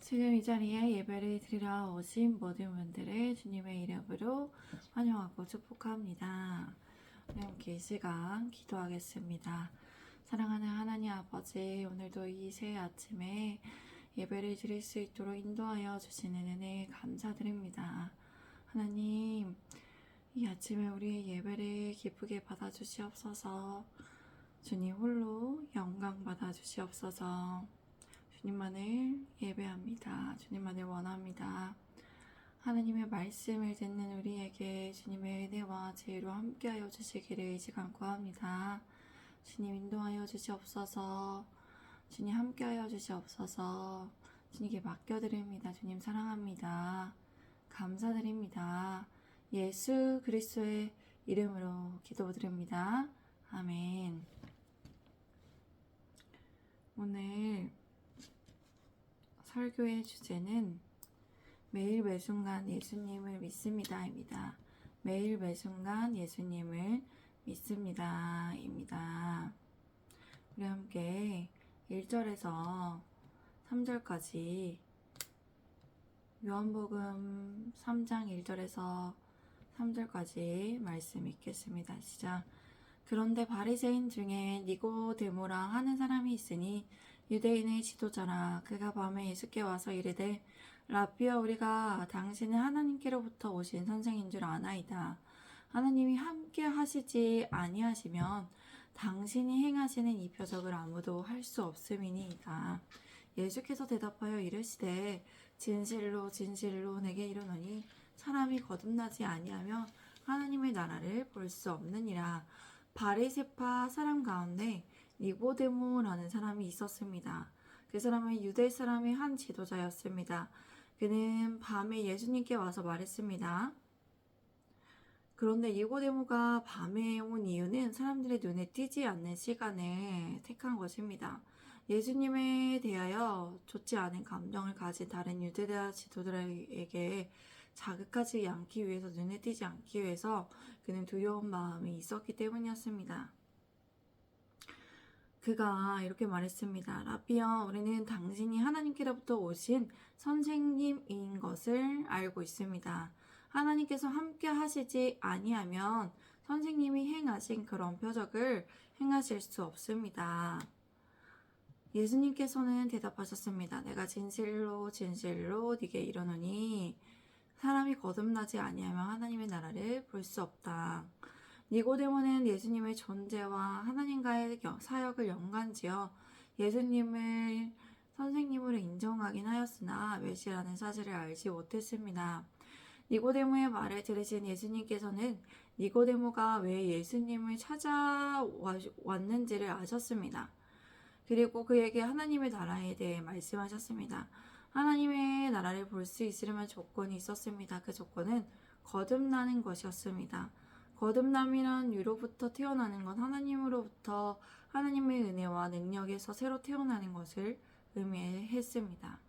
지금 이 자리에 예배를 드리러 오신 모든 분들을 주님의 이름으로 환영하고 축복합니다. 함께 이 시간 기도하겠습니다. 사랑하는 하나님 아버지, 오늘도 이 새 아침에 예배를 드릴 수 있도록 인도하여 주시는 은혜 감사드립니다. 하나님, 이 아침에 우리의 예배를 기쁘게 받아주시옵소서. 주님 홀로 영광 받아주시옵소서. 주님만을 예배합니다. 주님만을 원합니다. 하나님의 말씀을 듣는 우리에게 주님의 은혜와 지혜로 함께하여 주시기를 이 시간 구합니다. 주님 인도하여 주시옵소서. 주님 함께하여 주시옵소서. 주님께 맡겨드립니다. 주님 사랑합니다. 감사드립니다. 예수 그리스도의 이름으로 기도드립니다. 아멘. 오늘 설교의 주제는 매일 매순간 예수님을 믿습니다입니다. 매일 매순간 예수님을 믿습니다입니다. 우리 함께 1절에서 3절까지 요한복음 3장 1절에서 3절까지 말씀 읽겠습니다. 시작. 그런데 바리새인 중에 니고데모라 하는 사람이 있으니 유대인의 지도자라. 그가 밤에 예수께 와서 이르되 라삐여, 우리가 당신은 하나님께로부터 오신 선생인 줄 아나이다. 하나님이 함께 하시지 아니하시면 당신이 행하시는 이 표적을 아무도 할 수 없음이니이다. 예수께서 대답하여 이르시되 진실로 진실로 내게 이르노니 사람이 거듭나지 아니하면 하나님의 나라를 볼 수 없느니라. 바리새파 사람 가운데 니고데모라는 사람이 있었습니다. 그 사람은 유대 사람의 한 지도자였습니다. 그는 밤에 예수님께 와서 말했습니다. 그런데 니고데모가 밤에 온 이유는 사람들의 눈에 띄지 않는 시간을 택한 것입니다. 예수님에 대하여 좋지 않은 감정을 가진 다른 유대자 지도자들에게 자극하지 않기 위해서, 눈에 띄지 않기 위해서 그는 두려운 마음이 있었기 때문이었습니다. 그가 이렇게 말했습니다. 라삐여, 우리는 당신이 하나님께로부터 오신 선생님인 것을 알고 있습니다. 하나님께서 함께 하시지 아니하면 선생님이 행하신 그런 표적을 행하실 수 없습니다. 예수님께서는 대답하셨습니다. 내가 진실로 진실로 네게 이르노니 사람이 거듭나지 아니하면 하나님의 나라를 볼 수 없다. 니고데모는 예수님의 존재와 하나님과의 사역을 연관지어 예수님을 선생님으로 인정하긴 하였으나 메시아라는 사실을 알지 못했습니다. 니고데모의 말을 들으신 예수님께서는 니고데모가 왜 예수님을 찾아왔는지를 아셨습니다. 그리고 그에게 하나님의 나라에 대해 말씀하셨습니다. 하나님의 나라를 볼 수 있으려면 조건이 있었습니다. 그 조건은 거듭나는 것이었습니다. 거듭남이란 위로부터 태어나는 건 하나님으로부터 하나님의 은혜와 능력에서 새로 태어나는 것을 의미했습니다.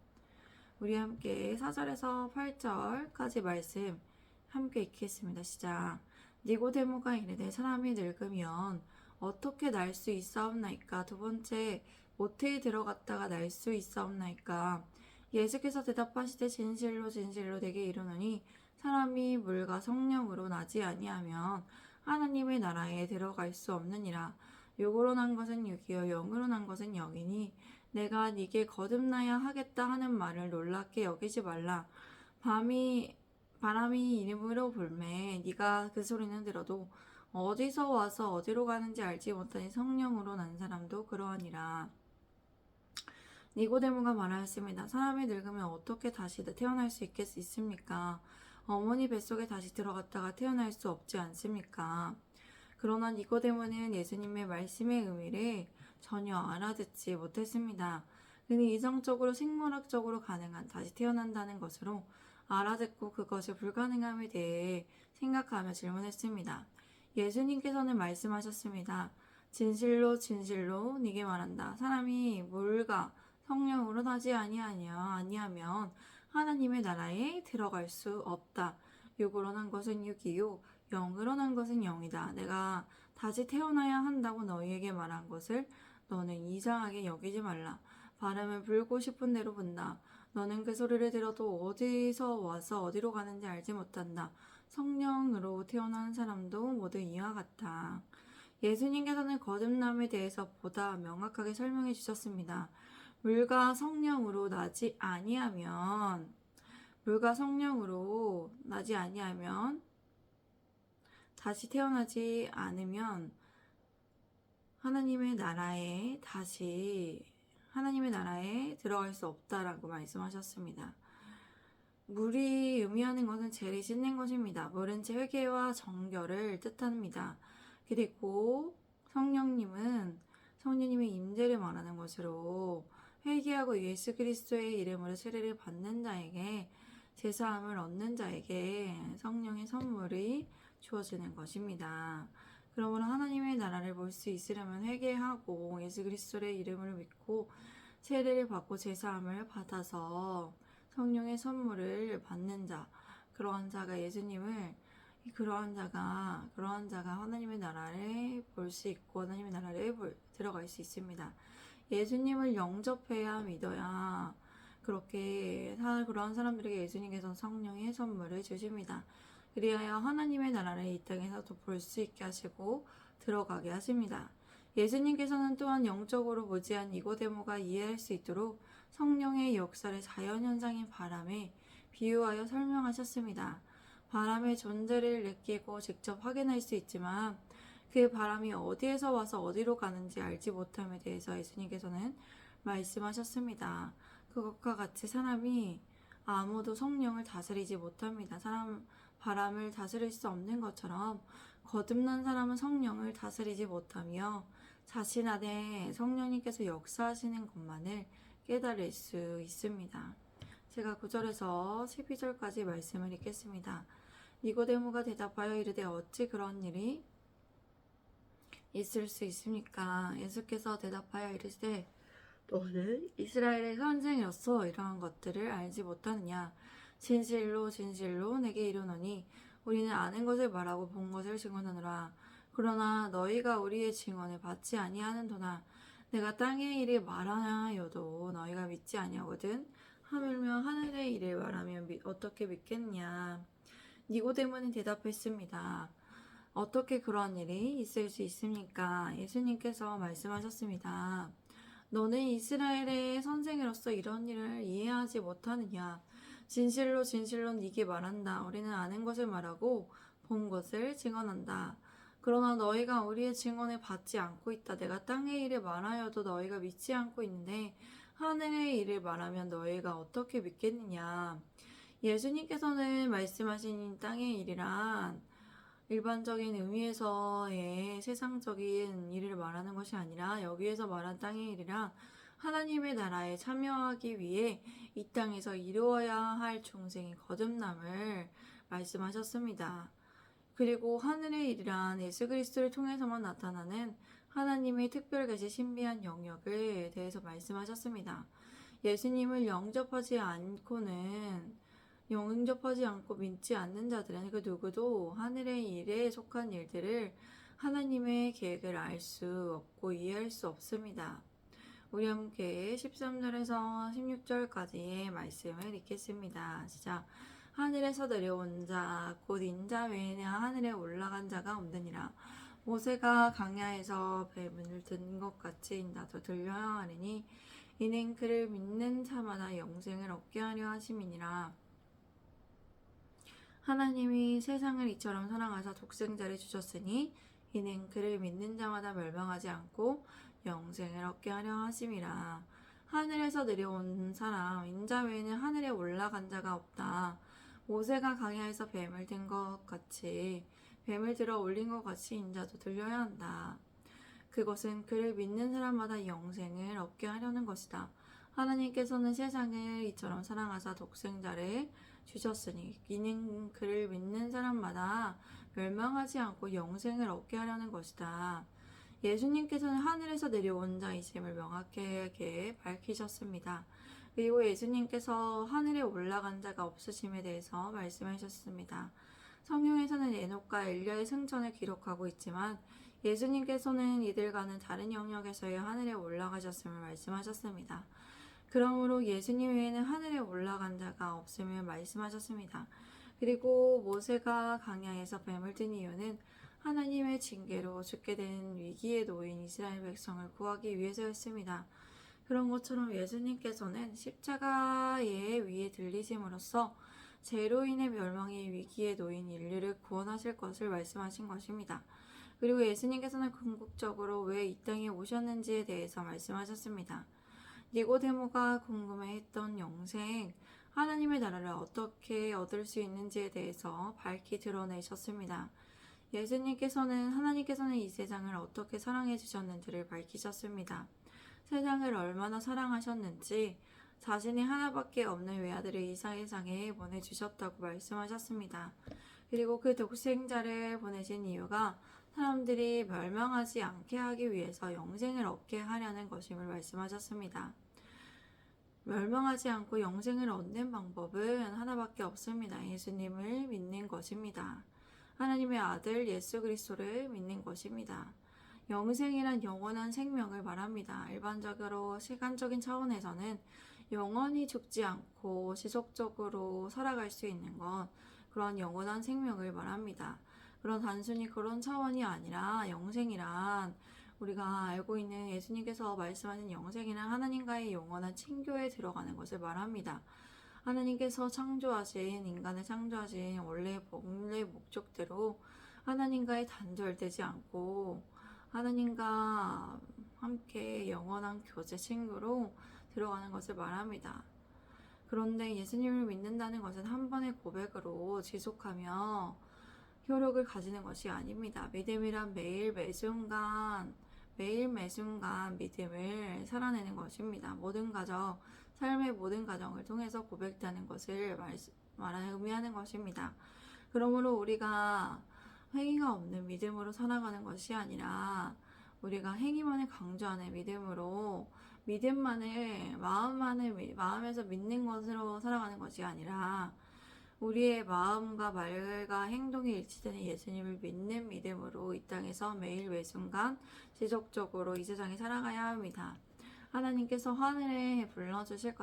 우리 함께 4절에서 8절까지 말씀 함께 읽겠습니다. 시작. 니고데모가 이르되 사람이 늙으면 어떻게 날 수 있사옵나이까? 두 번째, 모태에 들어갔다가 날 수 있사옵나이까? 예수께서 대답하시되 진실로 진실로 내게 이르노니 사람이 물과 성령으로 나지 아니하면 하나님의 나라에 들어갈 수 없느니라. 육으로 난 것은 육이요 영으로 난 것은 영이니 내가 네게 거듭나야 하겠다 하는 말을 놀랍게 여기지 말라. 바람이 이름으로 불매 네가 그 소리는 들어도 어디서 와서 어디로 가는지 알지 못하니 성령으로 난 사람도 그러하니라. 니고데모가 말하였습니다. 사람이 늙으면 어떻게 다시 태어날 수 있습니까? 어머니 뱃속에 다시 들어갔다가 태어날 수 없지 않습니까? 그러나 니고데모는 예수님의 말씀의 의미를 전혀 알아듣지 못했습니다. 그는 이성적으로 생물학적으로 가능한 다시 태어난다는 것으로 알아듣고 그것이 불가능함에 대해 생각하며 질문했습니다. 예수님께서는 말씀하셨습니다. 진실로 진실로 네게 말한다. 사람이 물과 성령으로 나지 아니하면 하나님의 나라에 들어갈 수 없다. 육으로 난 것은 육이요 영으로 난 것은 영이다. 내가 다시 태어나야 한다고 너희에게 말한 것을 너는 이상하게 여기지 말라. 바람은 불고 싶은 대로 분다. 너는 그 소리를 들어도 어디서 와서 어디로 가는지 알지 못한다. 성령으로 태어난 사람도 모두 이와 같다. 예수님께서는 거듭남에 대해서 보다 명확하게 설명해 주셨습니다. 물과 성령으로 나지 아니하면 다시 태어나지 않으면 하나님의 나라에 들어갈 수 없다라고 말씀하셨습니다. 물이 의미하는 것은 죄를 씻는 것입니다. 물은 회개와 정결을 뜻합니다. 그리고 성령님의 임재를 말하는 것으로 회개하고 예수 그리스도의 이름으로 세례를 받는 자에게 제사함을 얻는 자에게 성령의 선물이 주어지는 것입니다. 그러므로 하나님의 나라를 볼 수 있으려면 회개하고 예수 그리스도의 이름을 믿고 세례를 받고 제사함을 받아서 성령의 선물을 받는 자, 그러한 자가 하나님의 나라를 볼 수 있고 하나님의 나라를 들어갈 수 있습니다. 예수님을 영접해야 믿어야 그러한 사람들에게 예수님께서 성령의 선물을 주십니다. 그리하여 하나님의 나라를 이 땅에서도 볼 수 있게 하시고 들어가게 하십니다. 예수님께서는 또한 영적으로 무지한 니고데모가 이해할 수 있도록 성령의 역사를 자연현상인 바람에 비유하여 설명하셨습니다. 바람의 존재를 느끼고 직접 확인할 수 있지만 그 바람이 어디에서 와서 어디로 가는지 알지 못함에 대해서 예수님께서는 말씀하셨습니다. 그것과 같이 사람이 아무도 성령을 다스리지 못합니다. 바람을 다스릴 수 없는 것처럼 거듭난 사람은 성령을 다스리지 못하며 자신 안에 성령님께서 역사하시는 것만을 깨달을 수 있습니다. 제가 9절에서 12절까지 말씀을 읽겠습니다. 니고데모가 대답하여 이르되 어찌 그런 일이 있을 수 있습니까? 예수께서 대답하여 이르시되 너는 이스라엘의 선생이로서 이러한 것들을 알지 못하느냐? 진실로 진실로 내게 이르노니 우리는 아는 것을 말하고 본 것을 증언하노라. 그러나 너희가 우리의 증언을 받지 아니하는도나 내가 땅의 일을 말하여도 너희가 믿지 아니하거든. 하물며 하늘의 일을 말하면 어떻게 믿겠냐? 니고데모는 대답했습니다. 어떻게 그런 일이 있을 수 있습니까? 예수님께서 말씀하셨습니다. 너는 이스라엘의 선생으로서 이런 일을 이해하지 못하느냐? 진실로 진실로 네게 말한다. 우리는 아는 것을 말하고 본 것을 증언한다. 그러나 너희가 우리의 증언을 받지 않고 있다. 내가 땅의 일을 말하여도 너희가 믿지 않고 있는데 하늘의 일을 말하면 너희가 어떻게 믿겠느냐? 예수님께서는 말씀하신 땅의 일이란 일반적인 의미에서의 세상적인 일을 말하는 것이 아니라 여기에서 말한 땅의 일이란 하나님의 나라에 참여하기 위해 이 땅에서 이루어야 할 중생의 거듭남을 말씀하셨습니다. 그리고 하늘의 일이란 예수 그리스도를 통해서만 나타나는 하나님의 특별계시 신비한 영역에 대해서 말씀하셨습니다. 예수님을 영접하지 않고 믿지 않는 자들은 그 누구도 하늘의 일에 속한 일들을 하나님의 계획을 알 수 없고 이해할 수 없습니다. 우리 함께 13절에서 16절까지의 말씀을 읽겠습니다. 시작. 하늘에서 내려온 자 곧 인자 외에는 하늘에 올라간 자가 없느니라. 모세가 광야에서 뱀을 든 것 같이 나도 들려야 하리니 이는 그를 믿는 자마다 영생을 얻게 하려 하심이니라. 하나님이 세상을 이처럼 사랑하사 독생자를 주셨으니 이는 그를 믿는 자마다 멸망하지 않고 영생을 얻게 하려 하심이라. 하늘에서 내려온 사람 인자 외에는 하늘에 올라간 자가 없다. 모세가 광야에서 뱀을 들어 올린 것 같이 인자도 들려야 한다. 그것은 그를 믿는 사람마다 영생을 얻게 하려는 것이다. 하나님께서는 세상을 이처럼 사랑하사 독생자를 주셨으니 이는 그를 믿는 사람마다 멸망하지 않고 영생을 얻게 하려는 것이다. 예수님께서는 하늘에서 내려온 자이심을 명확하게 밝히셨습니다. 그리고 예수님께서 하늘에 올라간 자가 없으심에 대해서 말씀하셨습니다. 성경에서는 에녹과 엘리야의 승천을 기록하고 있지만 예수님께서는 이들과는 다른 영역에서의 하늘에 올라가셨음을 말씀하셨습니다. 그러므로 예수님 외에는 하늘에 올라간 자가 없음을 말씀하셨습니다. 그리고 모세가 광야에서 뱀을 든 이유는 하나님의 징계로 죽게 된 위기에 놓인 이스라엘 백성을 구하기 위해서였습니다. 그런 것처럼 예수님께서는 십자가의 위에 들리심으로써 죄로 인해 멸망의 위기에 놓인 인류를 구원하실 것을 말씀하신 것입니다. 그리고 예수님께서는 궁극적으로 왜 이 땅에 오셨는지에 대해서 말씀하셨습니다. 니고데모가 궁금해했던 영생, 하나님의 나라를 어떻게 얻을 수 있는지에 대해서 밝히 드러내셨습니다. 하나님께서는 이 세상을 어떻게 사랑해 주셨는지를 밝히셨습니다. 세상을 얼마나 사랑하셨는지 자신이 하나밖에 없는 외아들을 이 세상에 보내주셨다고 말씀하셨습니다. 그리고 그 독생자를 보내신 이유가 사람들이 멸망하지 않게 하기 위해서 영생을 얻게 하려는 것임을 말씀하셨습니다. 멸망하지 않고 영생을 얻는 방법은 하나밖에 없습니다. 예수님을 믿는 것입니다. 하나님의 아들 예수 그리스도를 믿는 것입니다. 영생이란 영원한 생명을 말합니다. 일반적으로 시간적인 차원에서는 영원히 죽지 않고 지속적으로 살아갈 수 있는 건 그런 영원한 생명을 말합니다. 그런 단순히 그런 차원이 아니라 영생이란 우리가 알고 있는 예수님께서 말씀하신 영생이란 하나님과의 영원한 친교에 들어가는 것을 말합니다. 하나님께서 인간을 창조하신 원래 목적대로 하나님과의 단절되지 않고 하나님과 함께 영원한 교제 친구로 들어가는 것을 말합니다. 그런데 예수님을 믿는다는 것은 한 번의 고백으로 지속하며 효력을 가지는 것이 아닙니다. 믿음이란 매일 매순간 믿음을 살아내는 것입니다. 삶의 모든 과정을 통해서 고백되는 것을 의미하는 것입니다. 그러므로 우리가 행위가 없는 믿음으로 살아가는 것이 아니라 우리가 행위만을 강조하는 믿음으로 마음에서 믿는 것으로 살아가는 것이 아니라 우리의 마음과 말과 행동이 일치되는 예수님을 믿는 믿음으로 이 땅에서 매일 매순간 지속적으로 이 세상에 살아가야 합니다. 하나님께서 하늘에 불러주실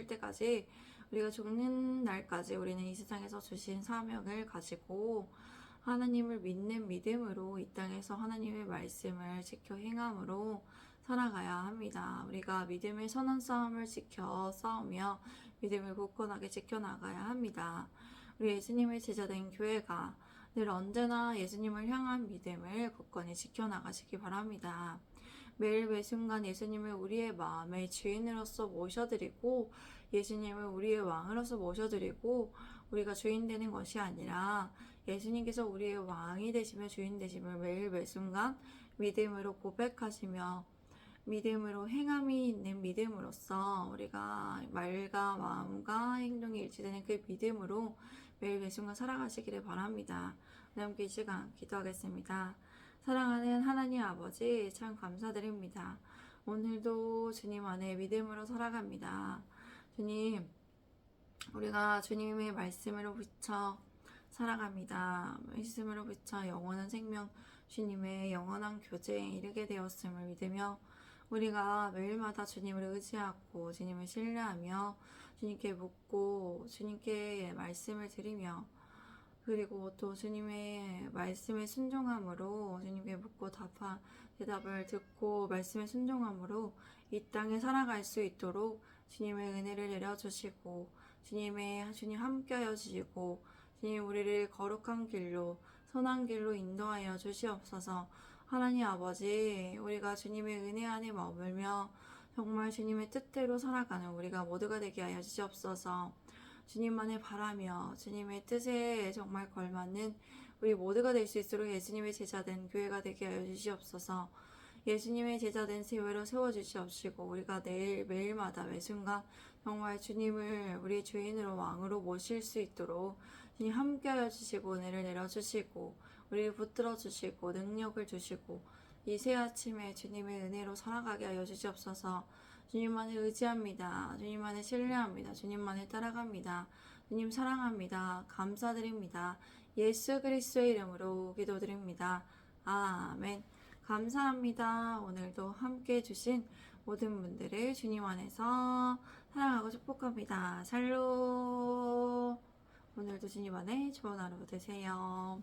때까지 우리가 죽는 날까지 우리는 이 세상에서 주신 사명을 가지고 하나님을 믿는 믿음으로 이 땅에서 하나님의 말씀을 지켜 행함으로 살아가야 합니다. 우리가 믿음의 선한 싸움을 싸우며 믿음을 굳건하게 지켜나가야 합니다. 우리 예수님의 제자된 교회가 늘 언제나 예수님을 향한 믿음을 굳건히 지켜나가시기 바랍니다. 매일 매순간 예수님을 우리의 마음의 주인으로서 모셔드리고 예수님을 우리의 왕으로서 모셔드리고 우리가 주인 되는 것이 아니라 예수님께서 우리의 왕이 되시며 주인 되심을 매일 매순간 믿음으로 고백하시며 믿음으로 행함이 있는 믿음으로써 우리가 말과 마음과 행동이 일치되는 그 믿음으로 매일 매순간 살아가시기를 바랍니다. 함께 이 시간 기도하겠습니다. 사랑하는 하나님 아버지 참 감사드립니다. 오늘도 주님 안에 믿음으로 살아갑니다. 주님, 우리가 주님의 말씀으로 비춰 살아갑니다. 말씀으로 비춰 영원한 생명, 주님의 영원한 교제에 이르게 되었음을 믿으며 우리가 매일마다 주님을 의지하고 주님을 신뢰하며 주님께 묻고 주님께 말씀을 드리며 그리고 또 주님의 말씀에 순종함으로 주님께 묻고 대답을 듣고 말씀에 순종함으로 이 땅에 살아갈 수 있도록 주님의 은혜를 내려주시고 주님 함께하여 주시고 주님 우리를 거룩한 길로 선한 길로 인도하여 주시옵소서. 하나님 아버지, 우리가 주님의 은혜 안에 머물며 정말 주님의 뜻대로 살아가는 우리가 모두가 되게 하여 주시옵소서. 주님만을 바라며 주님의 뜻에 정말 걸맞는 우리 모두가 될 수 있도록 예수님의 제자된 교회가 되게 하여 주시옵소서. 예수님의 제자된 교회로 세워주시옵시고 우리가 매일마다 매순간 정말 주님을 우리 주인으로 왕으로 모실 수 있도록 주님 함께하여 주시고 은혜를 내려주시고 우리를 붙들어 주시고 능력을 주시고 이 새 아침에 주님의 은혜로 살아가게 하여 주시옵소서. 주님만을 의지합니다. 주님만을 신뢰합니다. 주님만을 따라갑니다. 주님 사랑합니다. 감사드립니다. 예수 그리스도의 이름으로 기도드립니다. 아멘. 감사합니다. 오늘도 함께 해주신 모든 분들을 주님 안에서 사랑하고 축복합니다. 샬롬. 오늘도 주님 안에 좋은 하루 되세요.